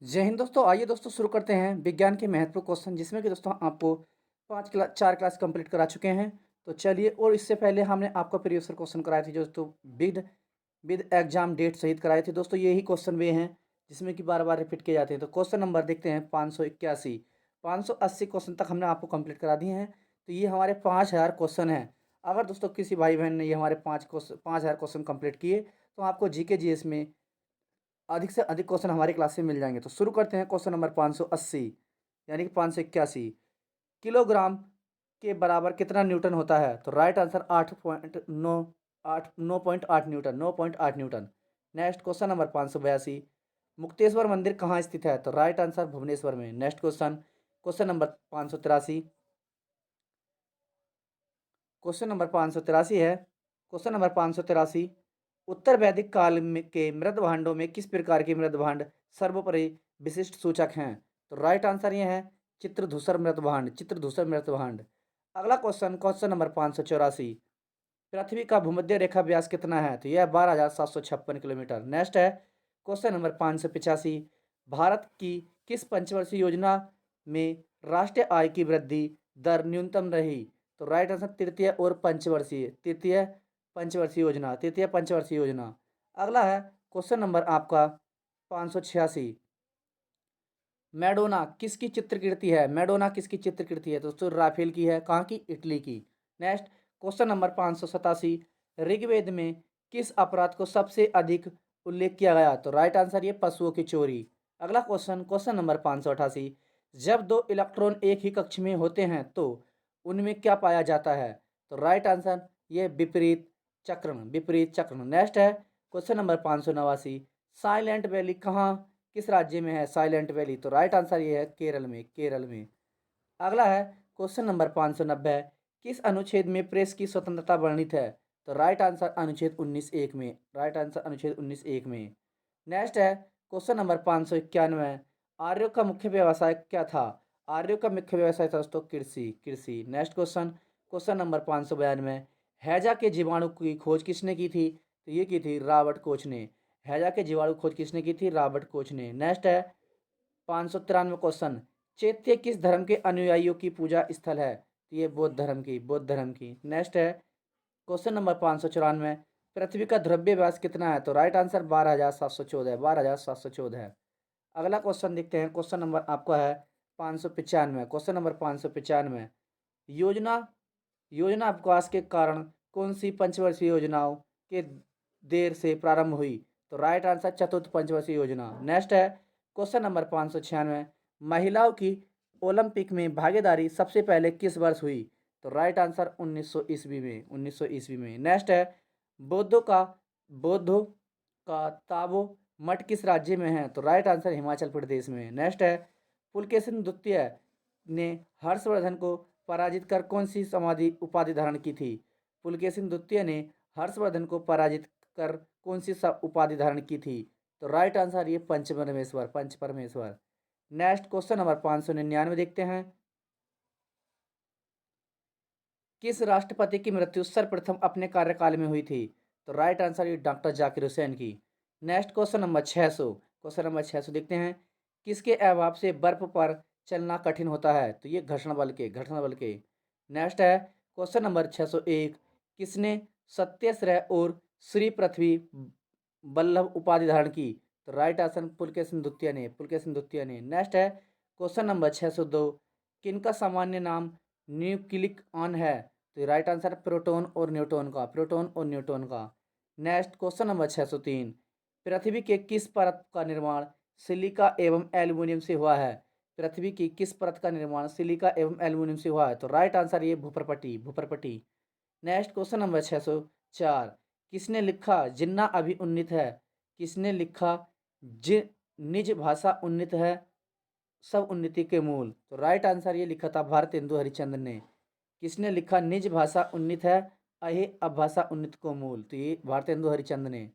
जय हिंद दोस्तों। आइए दोस्तों शुरू करते हैं विज्ञान के महत्वपूर्ण क्वेश्चन, जिसमें कि दोस्तों आपको 4 क्लास कंप्लीट करा चुके हैं। तो चलिए, और इससे पहले हमने आपको प्रीवियस ईयर क्वेश्चन कराए थे जो दोस्तों विद विद एग्जाम डेट सहित कराए थे दोस्तों। यही क्वेश्चन वे हैं जिसमें कि बार बार रिपीट किए जाते हैं। तो क्वेश्चन नंबर देखते हैं 581, 580 क्वेश्चन तक हमने आपको कंप्लीट करा दिए हैं। तो ये हमारे 5000 क्वेश्चन हैं। अगर दोस्तों किसी भाई बहन ने ये हमारे 5000 क्वेश्चन कंप्लीट किए तो आपको जीके जीएस में अधिक से अधिक क्वेश्चन हमारी क्लास से मिल जाएंगे। तो शुरू करते हैं क्वेश्चन नंबर 580, यानी कि 581। किलोग्राम के बराबर कितना न्यूटन होता है? तो right answer 9.8 Newton, 9.8 Newton. Next question number 582। Mukteshwar मंदिर कहाँ स्थित है? तो राइट आंसर भुवनेश्वर में। Next question, question number 583। Question number 583 है। Question number 583। उत्तर वैदिक काल में के मृद भांडों में किस प्रकार के मृद भांड सर्वोपरि विशिष्ट सूचक हैं? तो राइट आंसर ये है चित्रधूसर मृद भांड, चित्रधूसर मृद भांड। अगला क्वेश्चन, क्वेश्चन नंबर 584। पृथ्वी का भूमध्य रेखा व्यास कितना है? तो यह 12,756 किलोमीटर। नेक्स्ट है क्वेश्चन नंबर 585। भारत की किस पंचवर्षीय योजना में राष्ट्रीय आय की वृद्धि दर न्यूनतम रही? तो राइट आंसर तृतीय और पंचवर्षीय, तृतीय पंचवर्षीय योजना। अगला है क्वेश्चन नंबर आपका 586। मैडोना किसकी चित्रकृति है? मैडोना किसकी चित्रकृति है? दोस्तों राफेल की है। कहाँ की? इटली की। Next question number 587। ऋग्वेद में किस अपराध को सबसे अधिक उल्लेख किया गया? तो राइट आंसर ये पशुओं की चोरी। अगला क्वेश्चन, क्वेश्चन नंबर 588। जब दो इलेक्ट्रॉन एक ही कक्ष में होते हैं तो उनमें क्या पाया जाता है? तो राइट आंसर ये विपरीत चक्रण, विपरीत चक्रण। नेक्स्ट है क्वेश्चन नंबर 589। साइलेंट वैली कहाँ, किस राज्य में है साइलेंट वैली? तो राइट आंसर ये है केरल में, केरल में। अगला है क्वेश्चन नंबर 590। किस अनुच्छेद में प्रेस की स्वतंत्रता वर्णित है? तो राइट आंसर अनुच्छेद 19(1) में, राइट आंसर अनुच्छेद 19(1) में। नेक्स्ट है क्वेश्चन नंबर 591। आर्यों का मुख्य व्यवसाय क्या था? आर्यों का मुख्य व्यवसाय था दोस्तों कृषि, कृषि। Next question, question number 592। हैजा के जीवाणु की खोज किसने की थी? तो ये की थी रॉबर्ट कोच ने। हैजा के जीवाणु खोज किसने की थी? रॉबर्ट कोच ने। नेक्स्ट है 593 क्वेश्चन। चैत्य किस धर्म के अनुयायियों की पूजा स्थल है? तो ये बौद्ध धर्म की, बौद्ध धर्म की। नेक्स्ट है क्वेश्चन नंबर 594। पृथ्वी का ध्रुवीय व्यास कितना है? तो राइट आंसर 12,714, 12,714 है। अगला क्वेश्चन देखते हैं। क्वेश्चन नंबर आपका है 595। Question number 595। योजना योजना विकास के कारण कौन सी पंचवर्षीय योजनाओं के देर से प्रारंभ हुई? तो राइट आंसर चतुर्थ पंचवर्षीय योजना। नेक्स्ट है क्वेश्चन नंबर 596। महिलाओं की ओलंपिक में भागीदारी सबसे पहले किस वर्ष हुई? तो राइट आंसर 1900 ईस्वी में, 1900 ईस्वी में। नेक्स्ट है बौद्धों का बौद्धों का ताबो मठ किस राज्य में है? तो राइट आंसर हिमाचल प्रदेश में। नेक्स्ट है पुलकेशिन द्वितीय ने हर्षवर्धन को पराजित कर कौन सी समाधि उपाधि धारण की थी? पुलकेशिन द्वितीय ने हर्षवर्धन को पराजित कर कौन सी उपाधि धारण की थी? तो राइट आंसर ये पंचपरमेश्वर, पंचपरमेश्वर। नेक्स्ट क्वेश्चन नंबर 599 देखते हैं। किस राष्ट्रपति की मृत्यु सर्वप्रथम अपने कार्यकाल में हुई थी? तो राइट आंसर ये डॉक्टर जाकिर हुसैन की। Next question number 600, question number 600 देखते हैं। किसके अभाव से बर्फ पर चलना कठिन होता है? तो ये घर्षण बल के, घर्षण बल के। नेक्स्ट है क्वेश्चन नंबर 601। किसने सत्यश्रय और श्री पृथ्वी वल्लभ उपाधि धारण की? तो राइट आंसर पुलकेशिन द्वितीय ने, पुलकेशिन द्वितीय ने। नेक्स्ट है क्वेश्चन नंबर 602। किनका सामान्य नाम न्यूक्लिक ऑन है? तो राइट आंसर प्रोटॉन और न्यूट्रॉन का, प्रोटॉन और न्यूट्रॉन का। Next question number 603। पृथ्वी के किस परत का निर्माण सिलिका एवं एल्यूमिनियम से हुआ है? पृथ्वी की किस परत का निर्माण सिलिका एवं एल्यूमिनियम से हुआ है? तो राइट आंसर ये भूप्रपटी, भूप्रपटी। Next question number 604। किसने लिखा जिन्ना अभी उन्नीत है? किसने लिखा जि निज भाषा उन्नीत है सब उन्नति के मूल? तो राइट आंसर ये लिखा था भारतेंदु हरिश्चंद्र ने। किसने लिखा निज भाषा उन्नीत है अहे अब भाषा उन्नीत को मूल? तो ये भारतेंदु हरिश्चंद्र ने।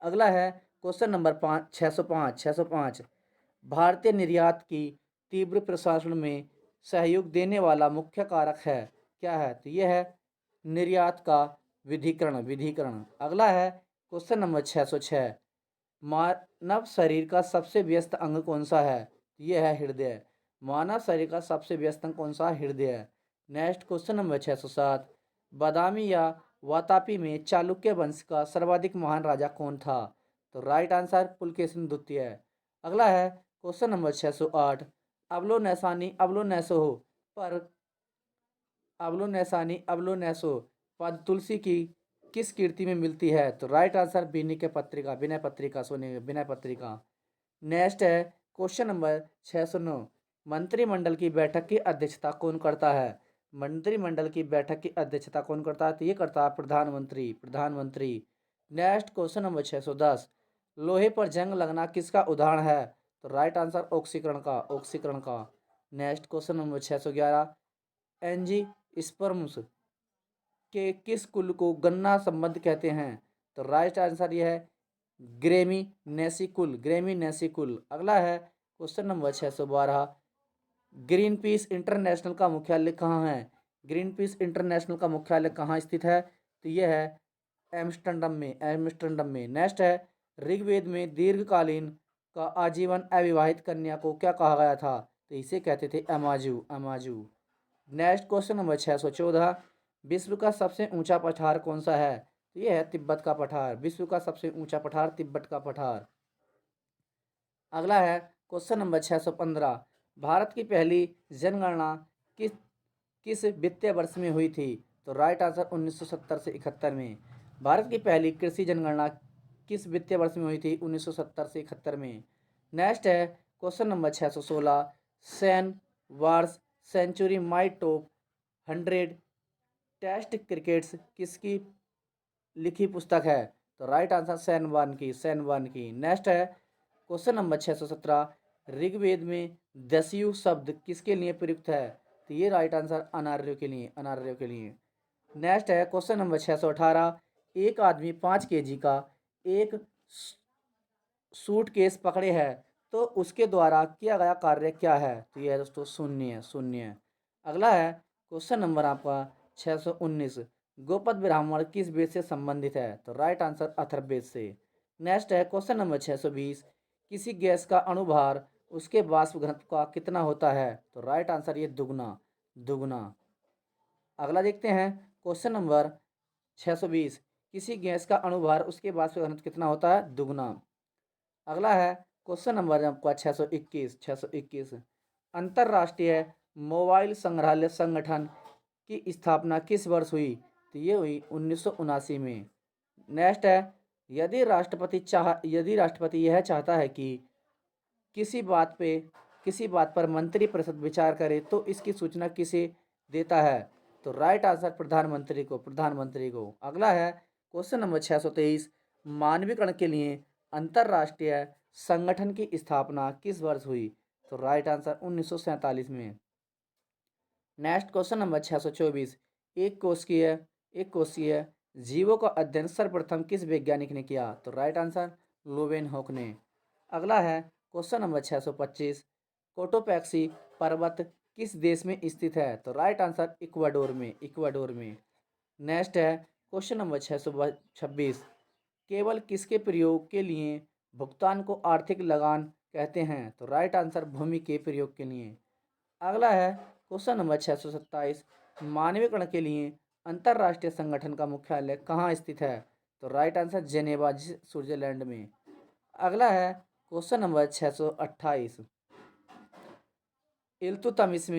अगला है क्वेश्चन नंबर 605, 605। भारतीय निर्यात की तीव्र प्रसारण में सहयोग देने वाला मुख्य कारक है, क्या है? तो यह है निर्यात का विधिकरण, विधिकरण। अगला है क्वेश्चन नंबर 606। मानव शरीर का सबसे व्यस्त अंग कौन सा है? ये है हृदय। मानव शरीर का सबसे व्यस्त अंग कौन सा है? हृदय है। Next question number 607। बादामी या वातापी में चालुक्य वंश का सर्वाधिक महान राजा कौन था? तो राइट आंसर पुलकेशिन द्वितीय है। अगला है क्वेश्चन नंबर 608। अवलो नैसो पर अवलो नैसो पद तुलसी की किस कीर्ति में मिलती है? तो राइट आंसर विनय पत्रिका सुनिए, विनय पत्रिका। नेक्स्ट है क्वेश्चन नंबर 609। मंत्रिमंडल की बैठक की अध्यक्षता कौन करता है? मंत्रिमंडल की बैठक की अध्यक्षता कौन करता है? तो ये करता है प्रधानमंत्री। Next question number 610। लोहे पर जंग लगना किसका उदाहरण है? तो राइट आंसर ऑक्सीकरण का। Next question number 611। एंजियोस्पर्म्स के किस कुल को गन्ना संबंध कहते हैं? तो राइट आंसर ये है ग्रेमी नेसी कुल। अगला है question number 612। Green peas international का मुख्यालय कहाँ है? ग्रीन पीस इंटरनेशनल का मुख्यालय कहाँ स्थित है? तो यह है एम्स्टर्डम में। नेक्स्ट है ऋग्वेद में दीर्घकालीन का आजीवन अविवाहित कन्या को क्या कहा गया था? तो इसे कहते थे अमाजू। Next question number 614। विश्व का सबसे ऊंचा पठार कौन सा है? तो यह है तिब्बत का पठार। विश्व का सबसे ऊंचा पठार तिब्बत का पठार। अगला है क्वेश्चन नंबर 615। भारत की पहली जनगणना किस किस वित्तीय वर्ष में हुई थी? तो राइट आंसर 1970 से 71 में। भारत की पहली कृषि जनगणना किस वित्तीय वर्ष में हुई थी? 1970 से 71 में। नेक्स्ट है question number 616। Sen wars century my top 100 test crickets किसकी लिखी पुस्तक है? तो राइट आंसर सेन वन की। नेक्स्ट है क्वेश्चन नंबर 617। ऋग्वेद में दस्यु शब्द किसके लिए प्रयुक्त है? तो ये राइट आंसर अनार्यों के लिए। नेक्स्ट है क्वेश्चन नंबर 618। एक आदमी 5 kg का एक सूटकेस पकड़े है तो उसके द्वारा किया गया कार्य क्या है? तो ये है दोस्तों शून्य। अगला है क्वेश्चन नंबर आपका 619। गोपद ब्राह्मण किस वेद से संबंधित है? तो राइट आंसर अथर्ववेद से। नेक्स्ट है क्वेश्चन नंबर 620। किसी गैस का अणुभार उसके वाष्प घनत्व का कितना होता है? तो राइट आंसर ये दुगुना। अगला देखते हैं क्वेश्चन नंबर 620। किसी गैस का अणुभार उसके वाष्प घनत्व कितना होता है? दुगुना। अगला है क्वेश्चन नंबर आपका 621। अंतर्राष्ट्रीय मोबाइल संग्रहालय संगठन की स्थापना किस वर्ष हुई? तो ये हुई 1979 में। नेक्स्ट है यदि राष्ट्रपति यह चाहता है कि किसी बात पर मंत्रिपरिषद विचार करे तो इसकी सूचना किसे देता है? तो राइट आंसर प्रधानमंत्री को। अगला है क्वेश्चन नंबर 623। मानवीकरण के लिए अंतर्राष्ट्रीय संगठन की स्थापना किस वर्ष हुई? तो राइट आंसर 1947 में। Next question number 624। एक कोशिकीय जीवों का अध्ययन सर्वप्रथम किस वैज्ञानिक ने किया? तो राइट आंसर लोवेनहॉक ने। अगला है क्वेश्चन नंबर 625। कोटोपैक्सी पर्वत किस देश में स्थित है? तो राइट आंसर इक्वाडोर में। नेक्स्ट है क्वेश्चन नंबर 626। केवल किसके प्रयोग के लिए भुगतान को आर्थिक लगान कहते हैं? तो राइट आंसर भूमि के प्रयोग के लिए। अगला है क्वेश्चन नंबर 627। मानवीकरण के लिए अंतर्राष्ट्रीय संगठन का मुख्यालय कहाँ स्थित है? तो राइट आंसर जेनेवा स्विट्जरलैंड में। अगला है क्वेश्चन नंबर 628। इल्तुतमिश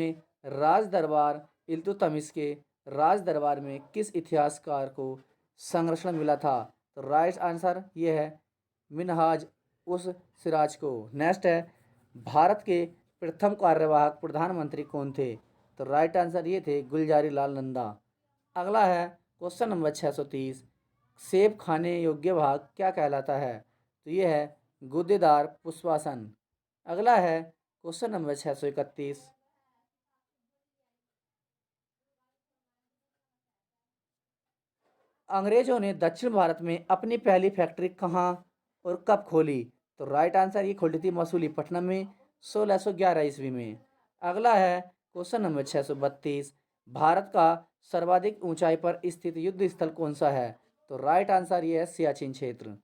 के राज दरबार में किस इतिहासकार को संरक्षण मिला था? तो राइट आंसर ये है मिनहाज उस सिराज को। नेक्स्ट है भारत के प्रथम कार्यवाहक प्रधानमंत्री कौन थे? तो राइट आंसर ये थे गुलजारी लाल नंदा। अगला है क्वेश्चन नंबर 630। सेब खाने योग्य भाग क्या कहलाता है? तो ये है गुद्देदार पुष्पासन। अगला है क्वेश्चन नंबर 631। अंग्रेजों ने दक्षिण भारत में अपनी पहली फैक्ट्री कहाँ और कब खोली? तो राइट आंसर ये खोली थी मसूलीपट्टनम में 1611 ईस्वी में। अगला है क्वेश्चन नंबर 632। भारत का सर्वाधिक ऊंचाई पर स्थित युद्ध स्थल कौन सा है? तो राइट आंसर ये है सियाचिन क्षेत्र।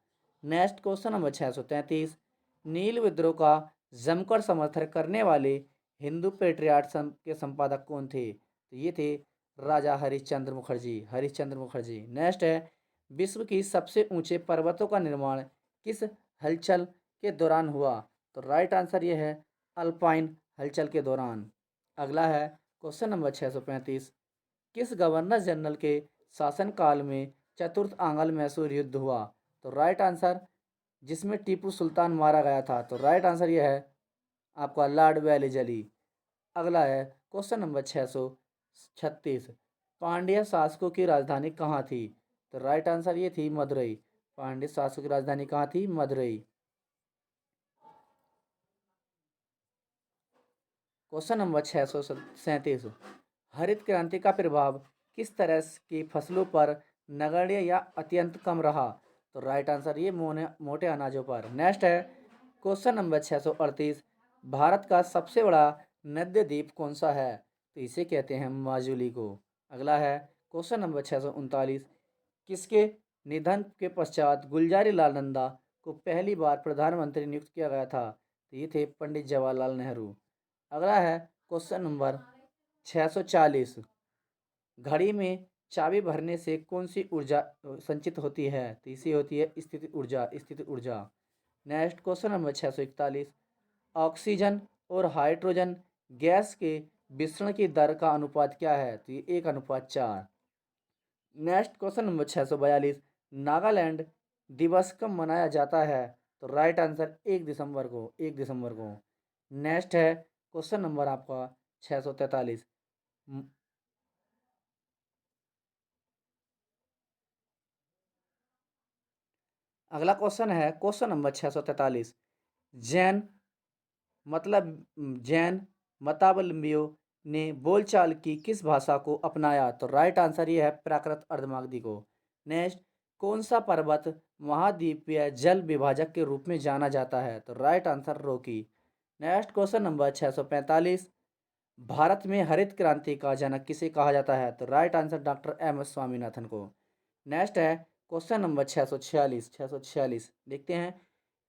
Next question number 633। नील विद्रोह का जमकर समर्थन करने वाले हिंदू पेट्रियाट के संपादक कौन थे? तो ये थे राजा हरिश्चंद्र मुखर्जी। हरिश्चंद्र मुखर्जी। नेक्स्ट है, विश्व की सबसे ऊंचे पर्वतों का निर्माण किस हलचल के दौरान हुआ? तो राइट आंसर ये है अल्पाइन हलचल के दौरान। अगला है क्वेश्चन नंबर 635, किस गवर्नर जनरल के शासनकाल में चतुर्थ आंग्ल मैसूर युद्ध हुआ? तो राइट आंसर, जिसमें टीपू सुल्तान मारा गया था। तो राइट आंसर ये है आपका लॉर्ड वेलेस्ली। अगला है क्वेश्चन नंबर 636, पांड्य शासकों की राजधानी कहाँ थी? तो राइट आंसर ये थी मदुरई। पांड्य शासकों की राजधानी कहाँ थी? मदुरई। क्वेश्चन नंबर 637, हरित क्रांति का प्रभाव किस तरह की फसलों पर नगण्य या अत्यंत कम रहा? तो राइट आंसर ये मोटे अनाजों पर। नेक्स्ट है क्वेश्चन नंबर 638, भारत का सबसे बड़ा नद्य द्वीप कौन सा है? तो इसे कहते हैं माजुली को। अगला है क्वेश्चन नंबर 639, किसके निधन के पश्चात गुलजारी लाल नंदा को पहली बार प्रधानमंत्री नियुक्त किया गया था? तो ये थे पंडित जवाहरलाल नेहरू। अगला है क्वेश्चन नंबर 640, घड़ी में चाबी भरने से कौन सी ऊर्जा संचित होती है? तो इसी होती है स्थिति ऊर्जा। स्थिति ऊर्जा। नेक्स्ट क्वेश्चन नंबर 641, ऑक्सीजन और हाइड्रोजन गैस के मिश्रण की दर का अनुपात क्या है? तो ये 1:4। नेक्स्ट क्वेश्चन नंबर 642, नागालैंड दिवस कब मनाया जाता है? तो राइट आंसर 1 दिसंबर को। 1 दिसंबर को। नेक्स्ट है क्वेश्चन नंबर आपका 643, अगला क्वेश्चन है क्वेश्चन नंबर 643, जैन मतलब जैन मतावलंबियों ने बोलचाल की किस भाषा को अपनाया? तो राइट आंसर ये है प्राकृत अर्धमागधी को। नेक्स्ट, कौन सा पर्वत महाद्वीपीय जल विभाजक के रूप में जाना जाता है? तो right answer Rocky. Next question number 645, Bharat में हरित क्रांति का जनक किसे कहा जाता है? तो right answer doctor M S Swaminathan को। नेक्स्ट है क्वेश्चन नंबर 646 देखते हैं,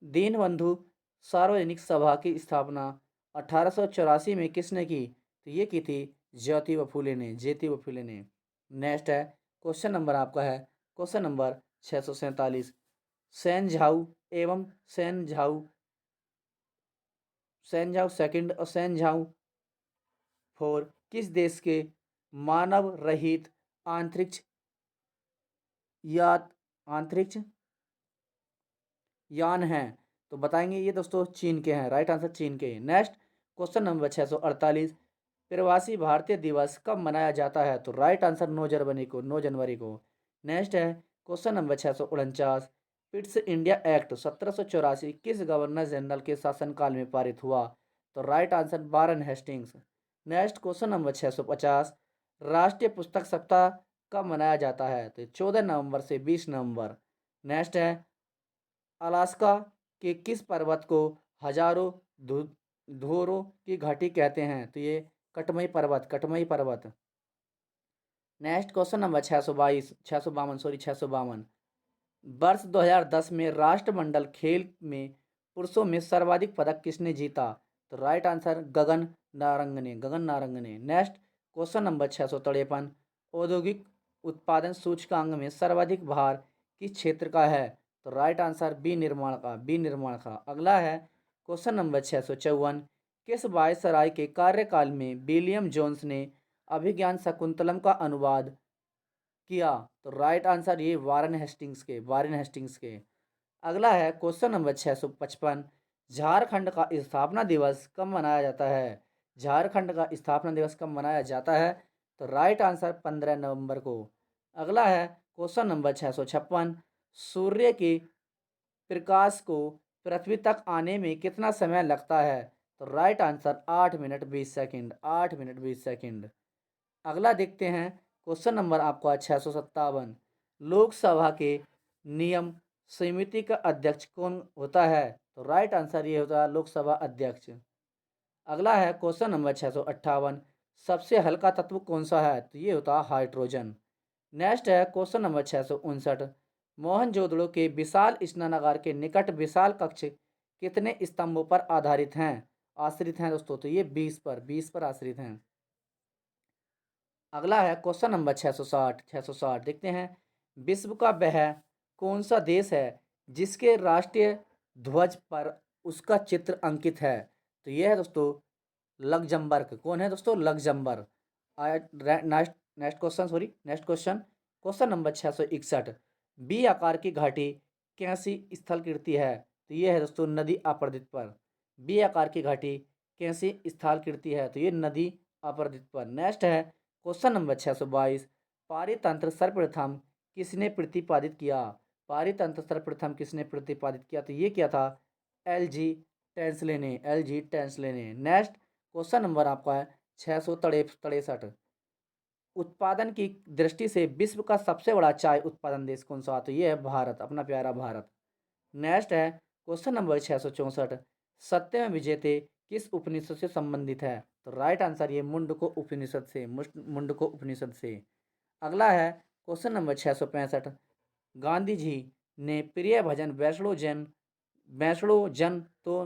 दीनबंधु सार्वजनिक सभा की स्थापना 1884 में किसने की? तो ये की थी ज्योति व फूले ने। ज्योति व फूले ने। नेक्स्ट है क्वेश्चन नंबर आपका है क्वेश्चन नंबर 647, सैन झाऊ एवं सैन झाऊ सेकंड और सैन झाऊ फोर किस देश के मानव रहित अंतरिक्ष या अंतरिक्ष यान हैं? तो बताएंगे ये दोस्तों चीन के हैं। राइट आंसर चीन के। नेक्स्ट क्वेश्चन नंबर 648, प्रवासी भारतीय दिवस कब मनाया जाता है? तो राइट आंसर 9 जनवरी को। नेक्स्ट है question number 649, Pitt's India act 1784 किस गवर्नर जनरल के शासनकाल में पारित हुआ? तो right answer Warren Hastings. Next question number 650, राष्ट्रीय पुस्तक सप्ताह कब मनाया जाता है? तो 14 नवंबर से 20 नवंबर। नेक्स्ट है अलास्का के किस पर्वत को हजारों धुआरों की घाटी कहते हैं? तो ये कटमई पर्वत। नेक्स्ट क्वेश्चन नंबर 652 वर्ष 2010 में राष्ट्रमंडल खेल में पुरुषों में सर्वाधिक पदक किसने जीता? तो राइट आंसर गगन नारंग ने। नेक्स्ट क्वेश्चन नंबर 653, औद्योगिक उत्पादन सूचकांक में सर्वाधिक भार किस क्षेत्र का है? तो राइट आंसर बी निर्माण का। अगला है क्वेश्चन नंबर 654, किस वायसराय के कार्यकाल में विलियम जोन्स ने अभिज्ञान शकुंतलम का अनुवाद किया? तो राइट आंसर ये वारेन हेस्टिंग्स के। अगला है क्वेश्चन नंबर 655, झारखंड का स्थापना दिवस कब मनाया जाता है? झारखंड का स्थापना दिवस कब मनाया जाता है? तो राइट आंसर 15 नवंबर को। अगला है क्वेश्चन नंबर 656, सूर्य के प्रकाश को पृथ्वी तक आने में कितना समय लगता है? तो right answer 8 minute 20 second. 8 minute 20 second. अगला देखते हैं क्वेश्चन नंबर आपका 657, लोकसभा के नियम समिति का अध्यक्ष कौन होता है? तो राइट आंसर ये होता है लोकसभा अध्यक्ष। अगला है क्वेश्चन नंबर 658, सबसे हल्का तत्व कौन सा है? तो ये होता है हाइड्रोजन। नेक्स्ट है क्वेश्चन नंबर 659, मोहनजोदड़ो के विशाल स्नानागार के निकट विशाल कक्ष कितने स्तंभों पर आधारित हैं, आश्रित हैं दोस्तों? तो ये 20 पर आश्रित हैं। अगला है क्वेश्चन नंबर 660 देखते हैं। विश्व का वह कौन सा देश है जिसके राष्ट्रीय ध्वज पर उसका चित्र अंकित है? तो यह है दोस्तों लग्जमबर्ग। कौन है दोस्तों? Luxembourg. Next next question, sorry next question, question number 661। B आकार की घाटी कैसी स्थलकृति है? तो ये है दोस्तों नदी अपरदित पर। बी आकार की घाटी कैसी स्थलकृति है? तो ये नदी अपरदित पर। नेक्स्ट है क्वेश्चन नंबर 622। पारितंत्र सर्वप्रथम किसने प्रतिपादित किया? पारितंत्र सर्वप्रथम किसने प्रतिपादित किया? तो ये क्या था? एल जी टेंसले ने। एल जी टेंसले ने। नेक्स्ट क्वेश्चन नंबर आपका है 663। उत्पादन की दृष्टि से विश्व का सबसे बड़ा चाय उत्पादन देश कौन सा? तो ये है भारत, अपना प्यारा भारत। नेक्स्ट है क्वेश्चन नंबर 664। सत्यमेव विजयते किस उपनिषद से संबंधित है? तो राइट आंसर ये मुंडको उपनिषद से, मुंडको उपनिषद से। अगला है क्वेश्चन नंबर 665। गांधी जी ने प्रिय भजन वैष्णो जन तो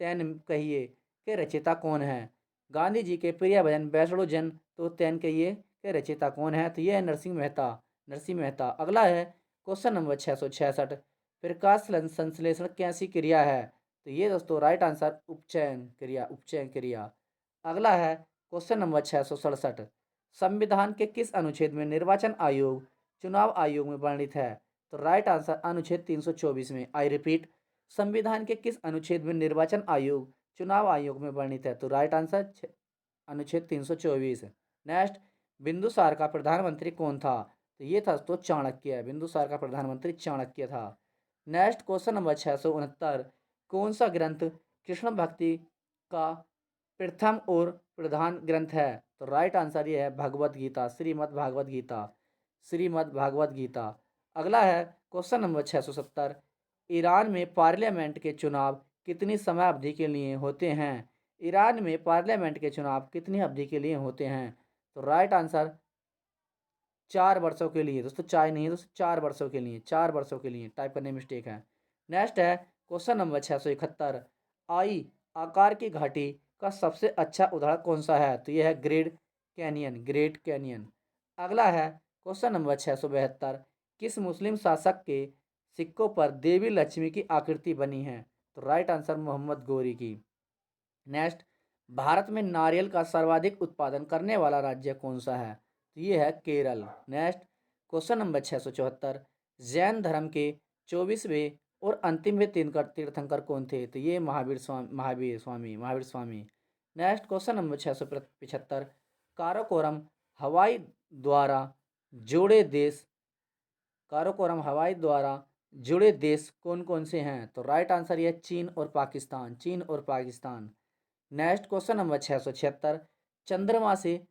तैन कहिए के रचयिता कौन है? गांधी जी के प्रिय भजन वैष्णो जन तो तैन कहिए के रचयिता कौन है? तो यह है नरसिंह मेहता, नरसिंह मेहता। अगला है क्वेश्चन नंबर 666। प्रकाश संश्लेषण कैसी क्रिया है? तो ये दोस्तों राइट आंसर उपचयन क्रिया, उपचयन क्रिया। अगला है क्वेश्चन नंबर 667। संविधान के किस अनुच्छेद में निर्वाचन आयोग चुनाव आयोग में वर्णित है? तो राइट आंसर अनुच्छेद 324 में। आई रिपीट, संविधान के किस अनुच्छेद में निर्वाचन आयोग चुनाव आयोग में वर्णित है? तो राइट आंसर अनुच्छेद 324। नेक्स्ट, बिंदुसार का प्रधानमंत्री कौन था? तो ये था दोस्तों चाणक्य। बिंदुसार का प्रधानमंत्री चाणक्य था। Next question number 669। कौन सा ग्रंथ कृष्ण भक्ति का प्रथम और प्रधान ग्रंथ है? तो राइट आंसर ये है भगवत गीता, श्रीमद् भागवत गीता, श्रीमद् भागवत गीता। अगला है क्वेश्चन नंबर 670। ईरान में पार्लियामेंट के चुनाव कितनी समय अवधि के लिए होते हैं? ईरान में पार्लियामेंट के चुनाव कितनी अवधि के लिए होते हैं? तो राइट आंसर 4 वर्षों के लिए। दोस्तों चाय नहीं है दोस्तों, 4 वर्षों के लिए, 4 वर्षों के लिए। टाइप करने में मिस्टेक है। नेक्स्ट है क्वेश्चन नंबर 671। आई आकार की घाटी का सबसे अच्छा उदाहरण कौन सा है? तो यह है ग्रेट कैनियन, ग्रेट कैनियन। अगला है क्वेश्चन नंबर 672। किस मुस्लिम शासक के सिक्कों पर देवी लक्ष्मी की आकृति बनी है? तो राइट आंसर मोहम्मद गोरी की। नेक्स्ट, भारत में नारियल का सर्वाधिक उत्पादन करने वाला राज्य कौन सा है? तो ये है Kerala. Next question number 674। Jain धर्म के 24वें और अंतिमवें तीर्थंकर कौन थे? तो ये Mahavir Swami. Next question number 675। Karakoram हवाई द्वारा जोड़े देश काराकोरम हवाई द्वारा जुड़े देश कौन कौन से हैं? तो राइट आंसर ये चीन और पाकिस्तान, चीन और पाकिस्तान। Next question number 676। चंद्रमा से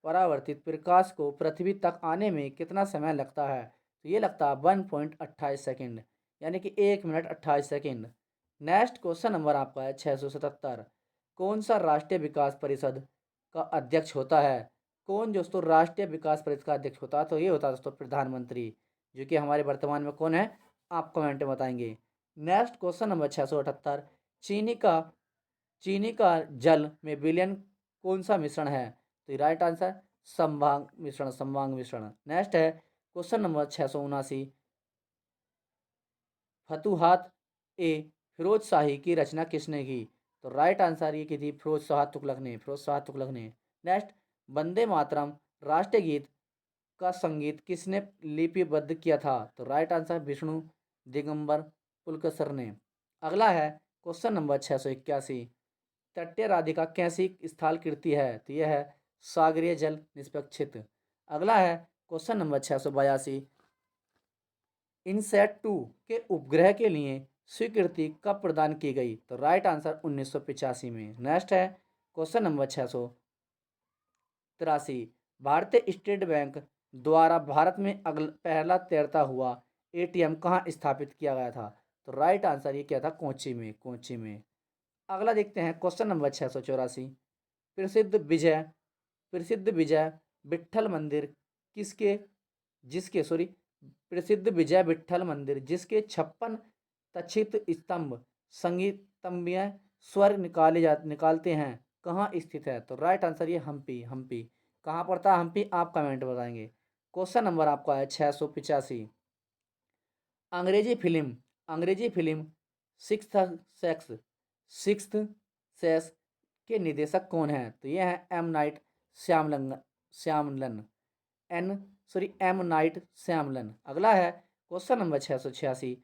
परावर्तित प्रकाश को पृथ्वी तक आने में कितना समय लगता है? तो ये लगता है 1.28 सेकेंड, यानी कि 1 minute 28 second. Next question number आपका है 677। कौन सा राष्ट्रीय विकास परिषद का अध्यक्ष होता है? कौन दोस्तों राष्ट्रीय विकास परिषद का अध्यक्ष होता है? तो ये होता है दोस्तों प्रधानमंत्री, जो कि हमारे वर्तमान में कौन है आप कमेंट में बताएंगे। Next question number 678। चीनी का चीनी का जल में विलयन कौन सा मिश्रण है? तो राइट आंसर संभाग मिश्रण। नेक्स्ट है क्वेश्चन नंबर 679। फतुहात ए फिरोज शाही की रचना किसने की? तो राइट आंसर ये की थी फिरोज शाह तुगलक ने, फिरोज शाह तुगलक ने। नेक्स्ट, वंदे मातरम राष्ट्रीय गीत का संगीत किसने लिपिबद्ध किया था? तो राइट आंसर विष्णु दिगंबर पुलकसर ने। अगला है क्वेश्चन नंबर 681। तटीय राधिका कैसी स्थल कृति है? तो यह है सागरीय जल निष्पक्षित। अगला है क्वेश्चन नंबर 682। इनसैट 2 के उपग्रह के लिए स्वीकृति कब प्रदान की गई? तो राइट आंसर 1985 में। नेक्स्ट है क्वेश्चन नंबर 683। भारतीय स्टेट बैंक द्वारा भारत में पहला तैरता हुआ एटीएम कहाँ स्थापित किया गया था? तो राइट आंसर ये क्या था? कोच्चि में, कोच्चि में। अगला देखते हैं क्वेश्चन नंबर 684। प्रसिद्ध विजय विट्ठल मंदिर किसके जिसके सॉरी प्रसिद्ध विजय विट्ठल मंदिर जिसके 56 तक्षित स्तंभ संगीतम्य स्वर निकालते हैं कहाँ स्थित है? तो राइट आंसर ये हम्पी। हम्पी कहाँ पड़ता है हम्पी? आप कमेंट बताएंगे। क्वेश्चन नंबर आपका है 685। अंग्रेजी फिल्म सिक्स्थ सिक्स्थ सेंस के निर्देशक कौन है? तो ये है M night Shyamalan M night Shyamalan. अगला है क्वेश्चन नंबर 686।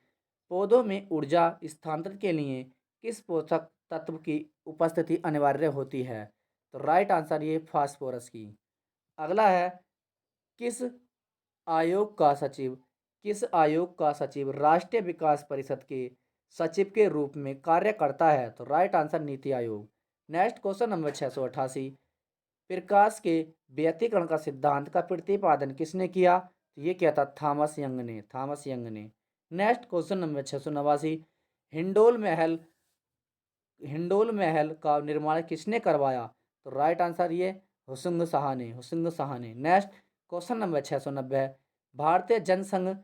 पौधों में ऊर्जा स्थानांतरण के लिए किस पोषक तत्व की उपस्थिति अनिवार्य होती है? तो राइट आंसर ये फास्फोरस की। अगला है किस आयोग का सचिव राष्ट्रीय विकास परिषद के सचिव के रूप में कार्य करता है? तो right answer NITI Aayog. Next question number 688। प्रकाश के व्यतिकरण का सिद्धांत का प्रतिपादन किसने किया? तो ये क्या था? थॉमस यंग ने। Next question number 689। हिंडोल महल का निर्माण किसने करवाया? तो राइट आंसर ये हुसैन शाह ने। Next question number 690। भारतीय जनसंघ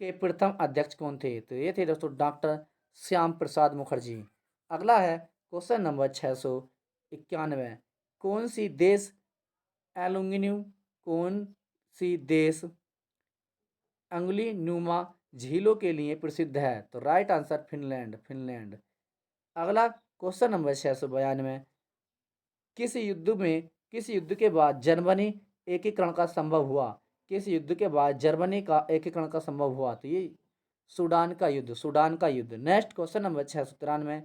के प्रथम अध्यक्ष कौन थे? तो ये थे दोस्तों डॉक्टर श्याम प्रसाद मुखर्जी। अगला है क्वेश्चन नंबर 691। कौन सी देश अंगुली नुमा झीलों के लिए प्रसिद्ध है? तो राइट आंसर फिनलैंड। अगला क्वेश्चन नंबर 692। किस युद्ध के बाद जर्मनी एकीकरण का संभव हुआ? तो ये सूडान का युद्ध। Next question number 693।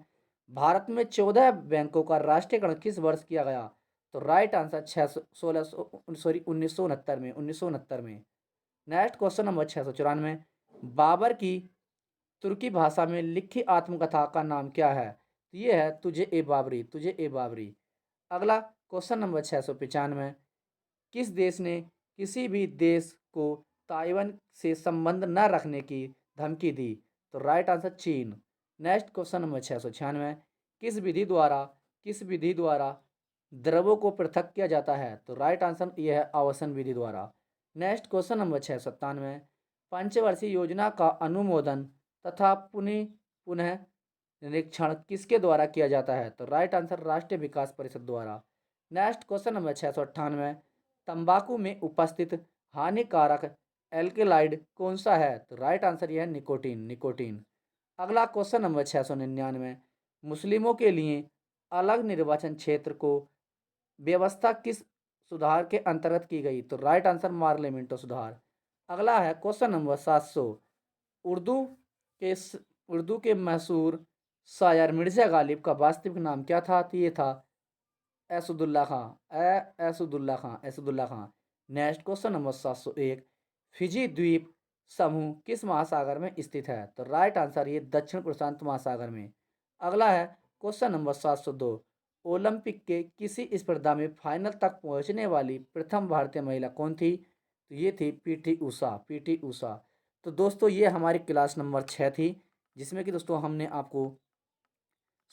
भारत में 14 बैंकों का राष्ट्रीयकरण किस वर्ष किया गया? तो राइट आंसर 1969 में। Next question number 694। बाबर की तुर्की भाषा में लिखी आत्मकथा का नाम क्या है? तो ये है तुझे ए बाबरी। अगला क्वेश्चन नंबर 695। किस देश ने किसी भी देश को ताइवान से संबंध न रखने की धमकी दी? तो राइट आंसर चीन। Next question number 696। किस विधि द्वारा द्रव्यों को पृथक किया जाता है? तो राइट आंसर यह है आवासन विधि द्वारा। Next question number 697। पंचवर्षीय योजना का अनुमोदन तथा पुनः निरीक्षण किसके द्वारा किया जाता है? तो राइट आंसर राष्ट्रीय विकास परिषद द्वारा। Next question number 698। तंबाकू में उपस्थित हानिकारक एल्केलाइड कौन सा है? तो राइट आंसर यह है निकोटीन। अगला क्वेश्चन नंबर 699। मुस्लिमों के लिए अलग निर्वाचन क्षेत्र को व्यवस्था किस सुधार के अंतर्गत की गई? तो राइट आंसर मार्लियामेंटो सुधार। अगला है क्वेश्चन नंबर 700। उर्दू के मशहूर शायर मिर्जा गालिब का वास्तविक नाम क्या था? तो ये था Asadullah Khan. Next question number 701। Fiji द्वीप समूह किस महासागर में स्थित है? तो राइट आंसर ये दक्षिण प्रशांत महासागर में। अगला है क्वेश्चन नंबर 702। ओलंपिक के किसी स्पर्धा में फाइनल तक पहुंचने वाली प्रथम भारतीय महिला कौन थी? तो ये थी पीटी ऊषा। तो दोस्तों ये हमारी क्लास नंबर 6 थी, जिसमें कि दोस्तों हमने आपको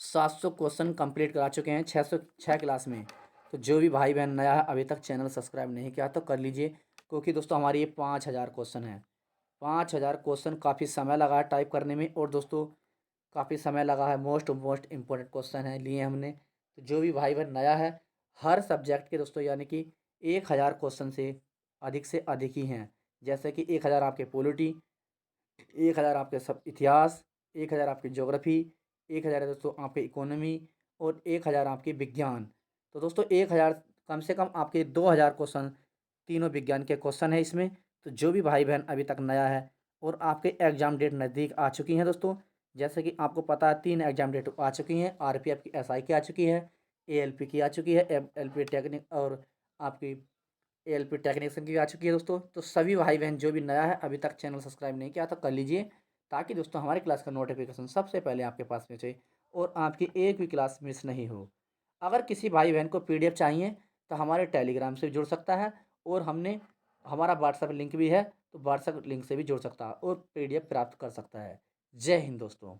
700 क्वेश्चन कंप्लीट करा चुके हैं 606 क्लास में। तो जो भी भाई बहन नया है अभी तक चैनल सब्सक्राइब नहीं किया तो कर लीजिए, क्योंकि दोस्तों हमारी ये 5000 क्वेश्चन है। 5000 क्वेश्चन काफ़ी समय लगा है टाइप करने में, और दोस्तों काफ़ी समय लगा है। मोस्ट इम्पोर्टेंट क्वेश्चन है लिए हमने। तो जो भी भाई बहन नया है, हर सब्जेक्ट के दोस्तों यानी कि 1000 क्वेश्चन से अधिक ही हैं। जैसे कि 1000 आपके पॉलिटी, 1000 आपके सब इतिहास, 1000 आपकी ज्योग्राफी, 1000 दोस्तों आपके इकोनॉमी, और 1000 आपके विज्ञान। तो दोस्तों 1000 कम से कम आपके 2000 क्वेश्चन तीनों विज्ञान के क्वेश्चन है इसमें। तो जो भी भाई बहन अभी तक नया है, और आपके एग्ज़ाम डेट नज़दीक आ चुकी हैं दोस्तों, जैसे कि आपको पता है 3 एग्ज़ाम डेट आ चुकी हैं। आरपीएफ की एसआई की आ चुकी है, एएलपी की आ चुकी है, एलपी टेक्निक, और आपकी एएलपी टेक्नीशियन की आ चुकी है दोस्तों। तो सभी भाई बहन जो भी नया है अभी तक चैनल सब्सक्राइब नहीं किया तो कर लीजिए, ताकि दोस्तों हमारी क्लास का नोटिफिकेशन सबसे पहले आपके पास पहुंचे और आपकी एक भी क्लास मिस नहीं हो। अगर किसी भाई बहन को पीडीएफ चाहिए तो हमारे टेलीग्राम से जुड़ सकता है, और हमारा व्हाट्सएप लिंक भी है, तो व्हाट्सएप लिंक से भी जुड़ सकता है और पीडीएफ प्राप्त कर सकता है। जय हिंद दोस्तों।